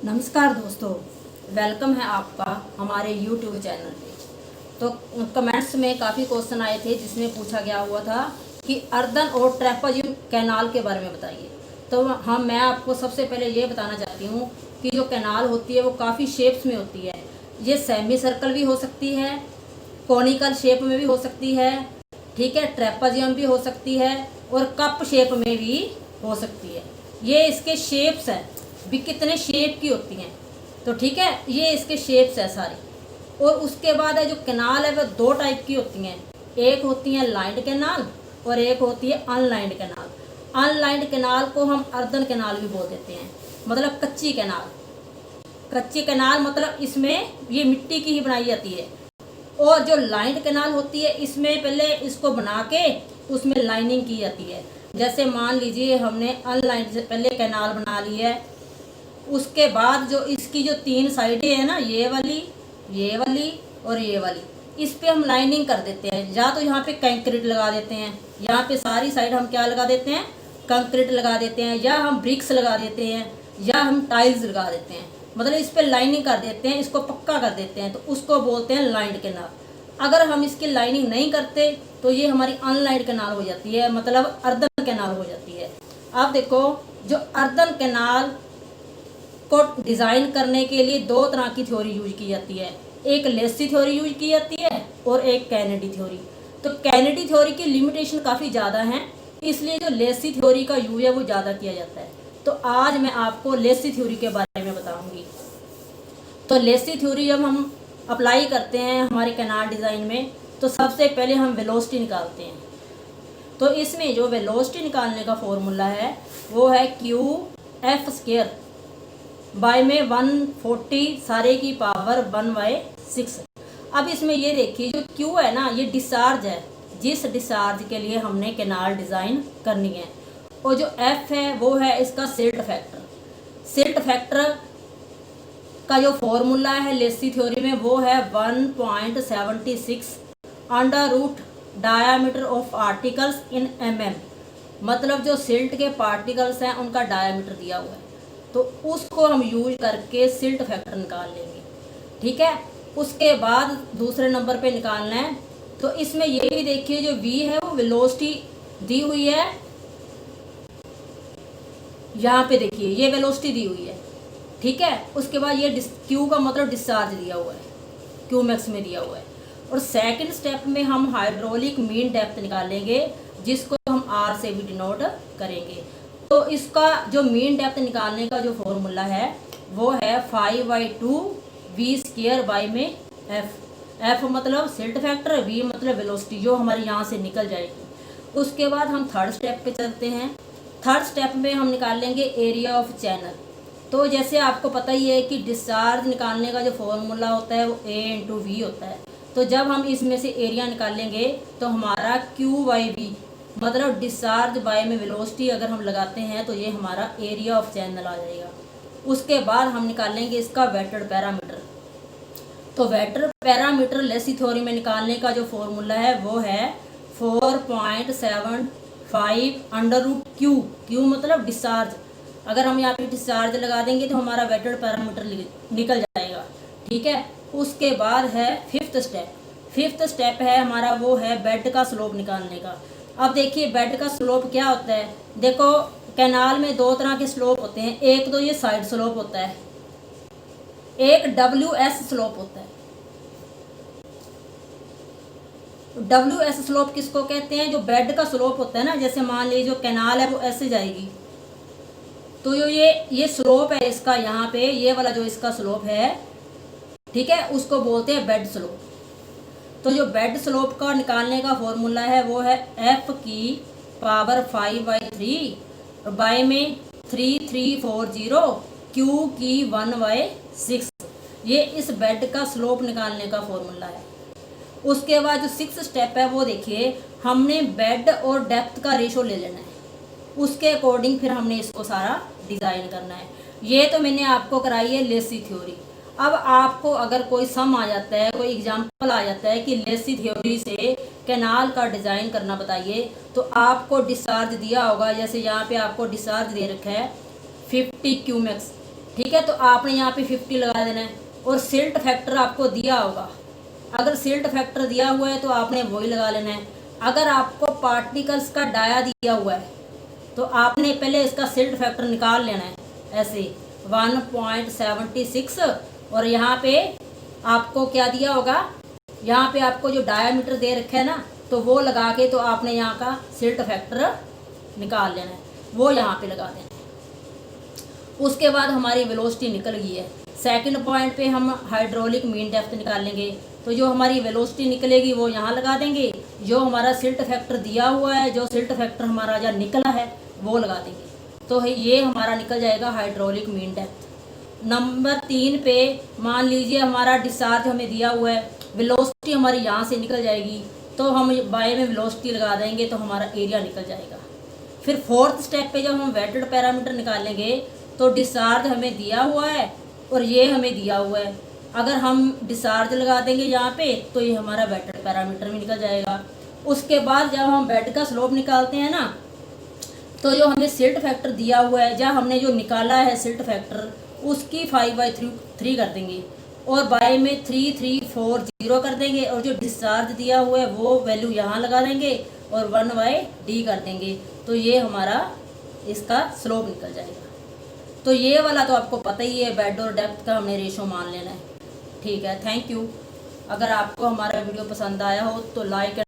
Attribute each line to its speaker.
Speaker 1: नमस्कार दोस्तों, वेलकम है आपका हमारे YouTube चैनल पे। तो कमेंट्स में काफ़ी क्वेश्चन आए थे जिसमें पूछा गया हुआ था कि अर्दन और ट्रेपेजियम कैनाल के बारे में बताइए। तो मैं आपको सबसे पहले ये बताना चाहती हूँ कि जो कैनाल होती है वो काफ़ी शेप्स में होती है। ये सेमी सर्कल भी हो सकती है, कॉनिकल शेप में भी हो सकती है, ठीक है, ट्रेपेजियम भी हो सकती है और कप शेप में भी हो सकती है। ये इसके शेप्स हैं भी कितने शेप की होती हैं। तो ठीक है, ये इसके शेप्स है सारी। और उसके बाद है जो कैनाल है वह दो टाइप की होती हैं। एक होती है लाइंड कैनाल और एक होती है अनलाइंड कैनाल। अनलाइंड कैनाल को हम अर्दन कैनाल भी बोल देते हैं, मतलब कच्ची कैनाल। कच्ची कैनाल मतलब इसमें ये मिट्टी की ही बनाई जाती है। और जो लाइंड कैनाल होती है इसमें पहले इसको बना के उसमें लाइनिंग की जाती है। जैसे मान लीजिए हमने अनलाइंड से पहले कैनाल बना ली है, उसके बाद जो इसकी जो तीन साइडें हैं ना, ये वाली और ये वाली, इस पे हम लाइनिंग कर देते हैं। या तो यहाँ पे कंक्रीट लगा देते हैं, यहाँ पे सारी साइड हम क्या लगा देते हैं, कंक्रीट लगा देते हैं, या हम ब्रिक्स लगा देते हैं, या हम टाइल्स लगा देते हैं। मतलब इस पे लाइनिंग कर देते हैं, इसको पक्का कर देते हैं, तो उसको बोलते हैं लाइंड कैनाल। अगर हम इसकी लाइनिंग नहीं करते तो ये हमारी अनलाइंड कैनाल हो जाती है, मतलब अर्दन कैनाल हो जाती है। अब देखो, जो अर्दन कैनाल को डिज़ाइन करने के लिए दो तरह की थ्योरी यूज की जाती है। एक लेसी थ्योरी यूज की जाती है और एक कैनेडी थ्योरी। तो कैनेडी थ्योरी की लिमिटेशन काफ़ी ज़्यादा है, इसलिए जो लेसी थ्योरी का यूज है वो ज़्यादा किया जाता है। तो आज मैं आपको लेसी थ्योरी के बारे में बताऊंगी। तो लेसी थ्योरी जब हम अप्लाई करते हैं हमारे कैनाल डिज़ाइन में, तो सबसे पहले हम वेलोसिटी निकालते हैं। तो इसमें जो वेलोसिटी निकालने का फॉर्मूला है वो है QF² बाय में 140 सारे की पावर 1/6। अब इसमें ये देखिए, जो Q है ना, ये डिस्चार्ज है, जिस डिस्चार्ज के लिए हमने कैनाल डिज़ाइन करनी है। और जो F है वो है इसका सिल्ट फैक्टर। सिल्ट फैक्टर का जो फॉर्मूला है लेसी थ्योरी में वो है 1.76 under root diameter of articles in mm। मतलब जो सिल्ट के पार्टिकल्स हैं उनका डायामीटर दिया हुआ है, तो उसको हम यूज करके सिल्ट फैक्टर निकाल लेंगे। ठीक है, उसके बाद दूसरे नंबर पे निकालना है। तो इसमें ये भी देखिए, जो V है वो वेलोसिटी दी हुई है, यहाँ पे देखिए ये वेलोसिटी दी हुई है। ठीक है, उसके बाद ये Q का मतलब डिस्चार्ज दिया हुआ है, Q मैक्स में दिया हुआ है। और सेकंड स्टेप में हम हाइड्रोलिक मीन डेप्थ निकालेंगे, जिसको हम R से भी डिनोट करेंगे। तो इसका जो मीन डेप्थ निकालने का जो फॉर्मूला है वो है 5/2 V² बाय में F मतलब सिल्ट फैक्टर, V मतलब वेलोसिटी जो हमारे यहाँ से निकल जाएगी। उसके बाद हम थर्ड स्टेप पे चलते हैं। थर्ड स्टेप में हम निकाल लेंगे एरिया ऑफ चैनल। तो जैसे आपको पता ही है कि डिस्चार्ज निकालने का जो फॉर्मूला होता है वो A/V होता है। तो जब हम इसमें से एरिया निकालेंगे तो हमारा Q/V मतलब डिस्चार्ज बाय में वेलोसिटी अगर हम लगाते हैं तो ये हमारा एरिया ऑफ चैनल आ जाएगा। उसके बाद हम निकालेंगे इसका वेक्टर पैरामीटर। तो वेक्टर पैरामीटर लेसी थ्योरी में निकालने का जो फॉर्मूला है वो है 4.75 अंडर रूट Q मतलब डिस्चार्ज। अगर हम यहाँ पे डिस्चार्ज लगा देंगे तो हमारा वेक्टर पैरामीटर निकल जाएगा। ठीक है, उसके बाद है फिफ्थ स्टेप है हमारा, वो है बेड का स्लोप निकालने का। अब देखिए बेड का स्लोप क्या होता है। देखो, कैनाल में दो तरह के स्लोप होते हैं। एक तो ये साइड स्लोप होता है, एक WS स्लोप होता है। WS स्लोप किसको कहते हैं? जो बेड का स्लोप होता है ना, जैसे मान लीजिए जो कैनाल है वो ऐसे जाएगी, तो जो ये स्लोप है इसका, यहाँ पे ये वाला जो इसका स्लोप है, ठीक है, उसको बोलते हैं बेड स्लोप। तो जो बेड स्लोप का निकालने का फॉर्मूला है वो है F की पावर 5/3 बाय में 3340 Q की 1/6। ये इस बेड का स्लोप निकालने का फॉर्मूला है। उसके बाद जो सिक्स्थ स्टेप है वो देखिए, हमने बेड और डेप्थ का रेशो ले लेना है, उसके अकॉर्डिंग फिर हमने इसको सारा डिज़ाइन करना है। ये तो मैंने आपको कराई है लेसी थ्योरी। अब आपको अगर कोई सम आ जाता है, कोई एग्जाम्पल आ जाता है कि लेसी थ्योरी से कैनाल का डिज़ाइन करना बताइए, तो आपको डिस्चार्ज दिया होगा, जैसे यहाँ पे आपको डिस्चार्ज दे रखा है 50 क्यूमेक्स, ठीक है, तो आपने यहाँ पे 50 लगा देना है। और सिल्ट फैक्टर आपको दिया होगा, अगर सिल्ट फैक्टर दिया हुआ है तो आपने वही लगा लेना है। अगर आपको पार्टिकल्स का डाया दिया हुआ है तो आपने पहले इसका सिल्ट फैक्टर निकाल लेना है, ऐसे 1.76। और यहाँ पे आपको क्या दिया होगा, यहाँ पे आपको जो डायामीटर दे रखा है ना, तो वो लगा के तो आपने यहाँ का सिल्ट फैक्टर निकाल लेना है, वो यहाँ पे लगा देना है। उसके बाद हमारी वेलोसिटी निकल गई है। सेकंड पॉइंट पे हम हाइड्रोलिक मीन डेप्थ निकालेंगे, तो जो हमारी वेलोसिटी निकलेगी वो यहाँ लगा देंगे, जो हमारा सिल्ट फैक्टर दिया हुआ है, जो सिल्ट फैक्टर हमारा जो निकला है वो लगा देंगे। तो ये हमारा निकल जाएगा हाइड्रोलिक मीन डेप्थ। नंबर 3 पे मान लीजिए हमारा डिस्चार्ज हमें दिया हुआ है, वेलोसिटी हमारी यहाँ से निकल जाएगी, तो हम बाय में वेलोसिटी लगा देंगे तो हमारा एरिया निकल जाएगा। फिर फोर्थ स्टेप पे जब हम वेटेड पैरामीटर निकालेंगे तो डिस्चार्ज हमें दिया हुआ है और ये हमें दिया हुआ है, अगर हम डिस्चार्ज लगा देंगे यहाँ पे तो ये हमारा वेटेड पैरामीटर में निकल जाएगा। उसके बाद जब हम बेड का स्लोप निकालते हैं ना, तो जो हमें सिल्ट फैक्टर दिया हुआ है, जब हमने जो निकाला है सिल्ट फैक्टर, उसकी 5/3 कर देंगे और बाय में 3340 कर देंगे, और जो डिस्चार्ज दिया हुआ है वो वैल्यू यहाँ लगा देंगे और 1/d कर देंगे, तो ये हमारा इसका स्लोप निकल जाएगा। तो ये वाला तो आपको पता ही है, बेड और डेप्थ का हमने रेशो मान लेना है। ठीक है, थैंक यू। अगर आपको हमारा वीडियो पसंद आया हो तो लाइक